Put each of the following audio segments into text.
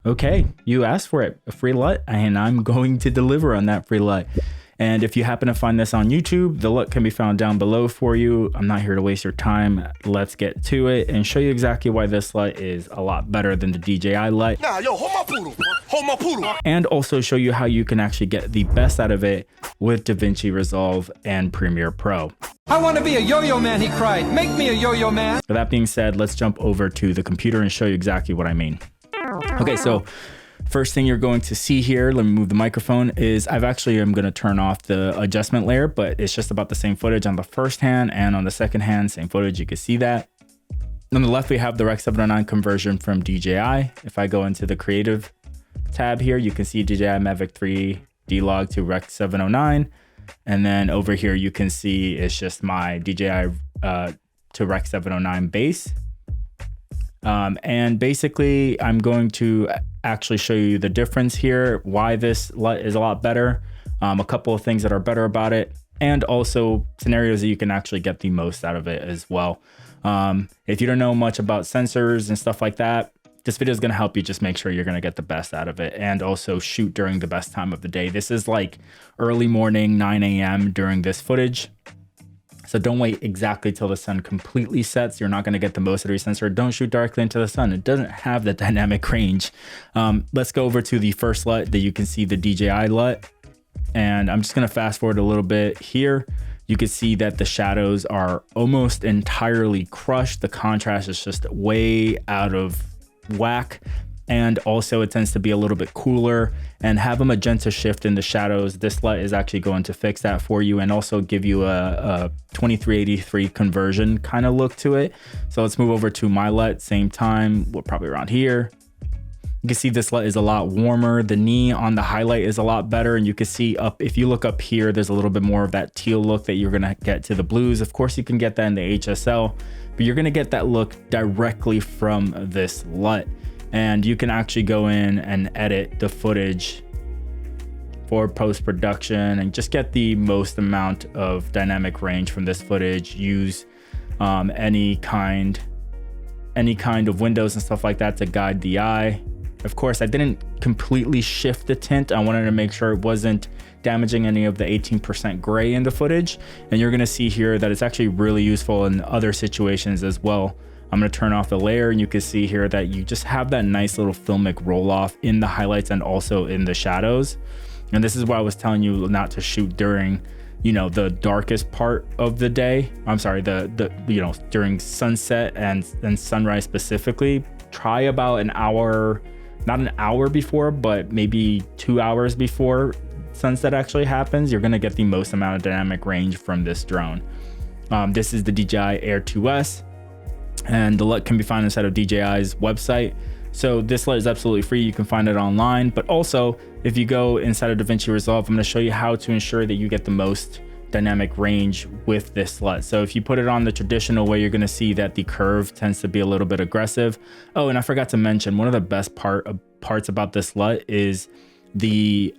Okay, you asked for it, a free LUT, and I'm going to deliver on that free LUT. And if you happen to find this on YouTube, the LUT can be found down below for you. I'm not here to waste your time. Let's get to it and show you exactly why this LUT is a lot better than the DJI LUT. Nah, yo, hold my poodle. Hold my poodle. And also show you how you can actually get the best out of it with DaVinci Resolve and Premiere Pro. I want to be a yo-yo man, he cried. Make me a yo-yo man. With that being said, let's jump over to the computer and show you exactly what I mean. Okay, so first thing you're going to see here, let me move the microphone, is I'm going to turn off the adjustment layer, but it's just about the same footage on the first hand, and on the second hand, same footage, you can see that. On the left, we have the REC-709 conversion from DJI. If I go into the creative tab here, you can see DJI Mavic 3 D-LOG to REC-709. And then over here, you can see it's just my DJI to REC-709 base. And basically, I'm going to actually show you the difference here, why this LUT is a lot better, a couple of things that are better about it, and also scenarios that you can actually get the most out of it as well. If you don't know much about sensors and stuff like that, this video is going to help you just make sure you're going to get the best out of it, and also shoot during the best time of the day. This is like early morning, 9 a.m. during this footage. So don't wait exactly till the sun completely sets. You're not going to get the most out of your sensor. Don't shoot directly into the sun. It doesn't have the dynamic range. Let's go over to the first LUT that you can see, the DJI LUT. And I'm just going to fast forward a little bit here. You can see that the shadows are almost entirely crushed. The contrast is just way out of whack. And also it tends to be a little bit cooler and have a magenta shift in the shadows. This LUT is actually going to fix that for you and also give you a 2383 conversion kind of look to it. So let's move over to my LUT, same time, we're probably around here. You can see this LUT is a lot warmer. The knee on the highlight is a lot better. And you can see up, if you look up here, there's a little bit more of that teal look that you're gonna get to the blues. Of course, you can get that in the HSL, but you're gonna get that look directly from this LUT. And you can actually go in and edit the footage for post-production and just get the most amount of dynamic range from this footage. Use any kind of windows and stuff like that to guide the eye. Of course, I didn't completely shift the tint. I wanted to make sure it wasn't damaging any of the 18% gray in the footage. And you're gonna see here that it's actually really useful in other situations as well. I'm going to turn off the layer, and you can see here that you just have that nice little filmic roll off in the highlights and also in the shadows. And this is why I was telling you not to shoot during, you know, the darkest part of the day. I'm sorry, you know, during sunset and sunrise specifically. Try about an hour, not an hour before, but maybe 2 hours before sunset actually happens. You're going to get the most amount of dynamic range from this drone. This is the DJI Air 2S. And the LUT can be found inside of DJI's website. So this LUT is absolutely free. You can find it online. But also, if you go inside of DaVinci Resolve, I'm going to show you how to ensure that you get the most dynamic range with this LUT. So if you put it on the traditional way, you're going to see that the curve tends to be a little bit aggressive. Oh, and I forgot to mention, one of the best parts about this LUT is the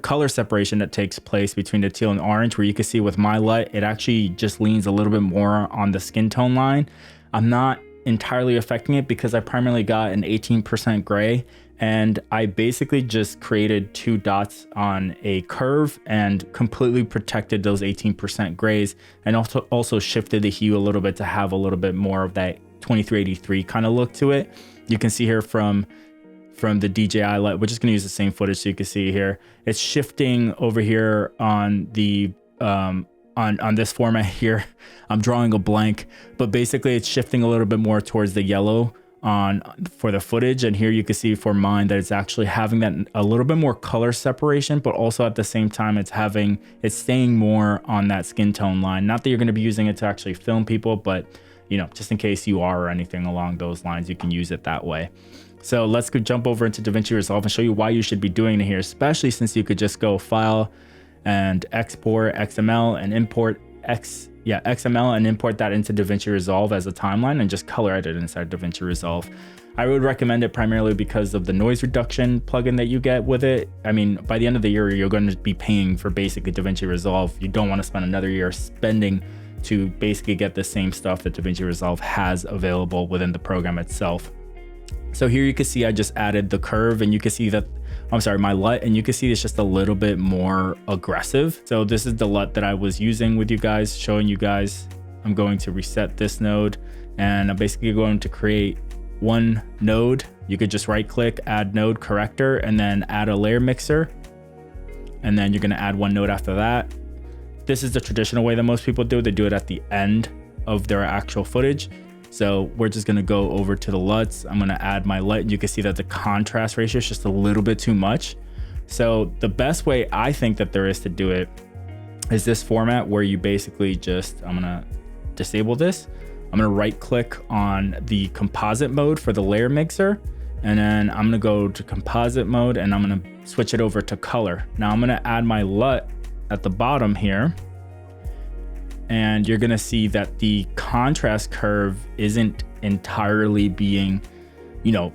color separation that takes place between the teal and orange, where you can see with my LUT, it actually just leans a little bit more on the skin tone line. I'm not entirely affecting it because I primarily got an 18% gray, and I basically just created 2 dots on a curve and completely protected those 18% grays, and also shifted the hue a little bit to have a little bit more of that 2383 kind of look to it. You can see here from the DJI LUT, we're just going to use the same footage so you can see here. It's shifting over here on the on this format here. I'm drawing a blank, but basically it's shifting a little bit more towards the yellow for the footage. And here you can see for mine that it's actually having that a little bit more color separation, but also at the same time it's staying more on that skin tone line. Not that you're going to be using it to actually film people, but you know, just in case you are or anything along those lines, you can use it that way. So let's go jump over into DaVinci Resolve and show you why you should be doing it here, especially since you could just go File and Export XML and import XML and import that into DaVinci Resolve as a timeline and just color edit inside DaVinci Resolve. I would recommend it primarily because of the noise reduction plugin that you get with it. I mean, by the end of the year, you're going to be paying for basically DaVinci Resolve. You don't want to spend another year spending to basically get the same stuff that DaVinci Resolve has available within the program itself. So here you can see I just added the curve, and you can see that, I'm sorry, my LUT, and you can see it's just a little bit more aggressive. So this is the LUT that I was using with you guys, showing you guys. I'm going to reset this node, and I'm basically going to create one node. You could just right click, add node corrector, and then add a layer mixer. And then you're gonna add one node after that. This is the traditional way that most people do it. They do it at the end of their actual footage. So we're just gonna go over to the LUTs. I'm gonna add my LUT. You can see that the contrast ratio is just a little bit too much. So the best way I think that there is to do it is this format where you basically just, I'm gonna disable this. I'm gonna right click on the composite mode for the layer mixer. And then I'm gonna go to composite mode, and I'm gonna switch it over to color. Now I'm gonna add my LUT at the bottom here. And you're gonna see that the contrast curve isn't entirely being, you know,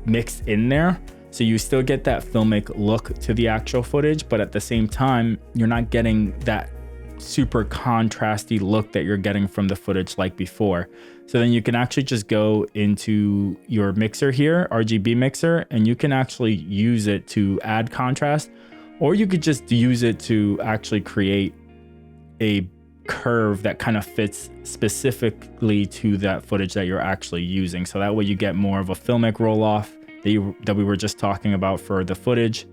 mixed in there. So you still get that filmic look to the actual footage, but at the same time, you're not getting that super contrasty look that you're getting from the footage like before. So then you can actually just go into your mixer here, RGB mixer, and you can actually use it to add contrast, or you could just use it to actually create a curve that kind of fits specifically to that footage that you're actually using. So that way you get more of a filmic roll off that we were just talking about for the footage.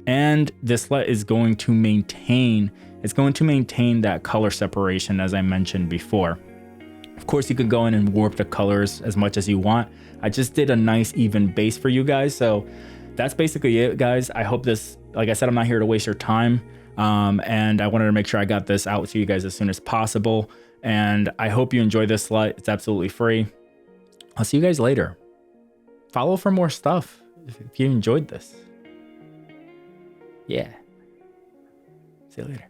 And this LUT is going to maintain, it's going to maintain that color separation as I mentioned before. Of course, you can go in and warp the colors as much as you want. I just did a nice even base for you guys. So that's basically it, guys. I hope this, like I said, I'm not here to waste your time. And I wanted to make sure I got this out to you guys as soon as possible. And I hope you enjoy this LUT. It's absolutely free. I'll see you guys later. Follow for more stuff if you enjoyed this. Yeah. See you later.